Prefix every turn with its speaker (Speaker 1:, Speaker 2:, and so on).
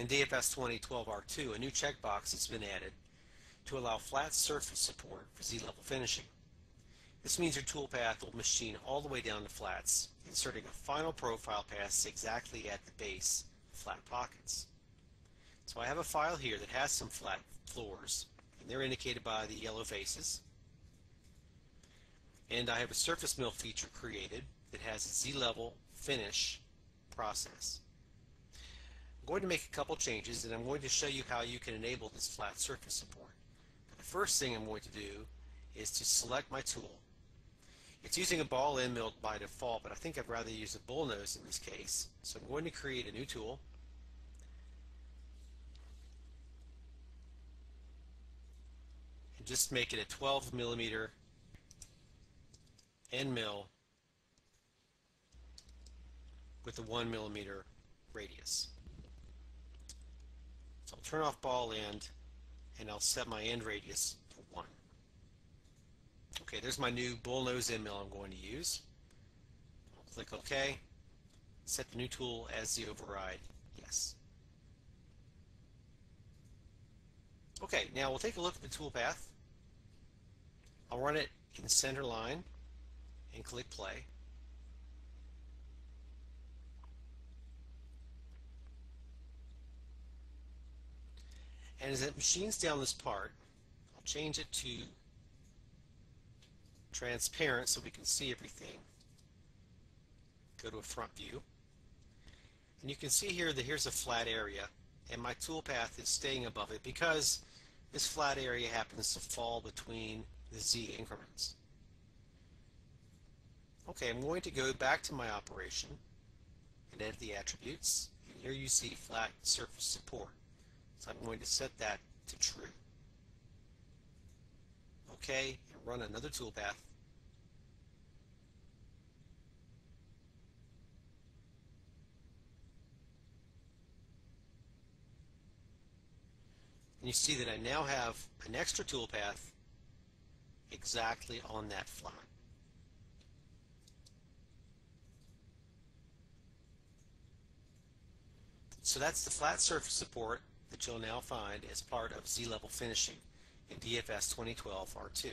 Speaker 1: In DFS2012R2, a new checkbox has been added to allow flat surface support for Z-level finishing. This means your toolpath will machine all the way down to flats, inserting a final profile pass exactly at the base of flat pockets. So I have a file here that has some flat floors, and they're indicated by the yellow faces. And I have a surface mill feature created that has a Z-level finish process. I'm going to make a couple changes, and I'm going to show you how you can enable this flat surface support. But the first thing I'm going to do is to select my tool. It's using a ball end mill by default, but I think I'd rather use a bullnose in this case. So I'm going to create a new tool. And just make it a 12 millimeter end mill with a 1 millimeter radius. So I'll turn off ball end, and I'll set my end radius to 1. Okay, there's my new bullnose end mill I'm going to use. I'll click OK. Set the new tool as the override yes. Okay, now we'll take a look at the toolpath. I'll run it in center line and click play. And as it machines down this part, I'll change it to transparent so we can see everything. Go to a front view. And you can see here that here's a flat area, and my toolpath is staying above it because this flat area happens to fall between the Z increments. Okay, I'm going to go back to my operation and edit the attributes. And here you see flat surface support. So I'm going to set that to true. Okay, and run another toolpath. And you see that I now have an extra toolpath exactly on that flat. So that's the flat surface support that you'll now find as part of Z-level finishing in DFS2012R2.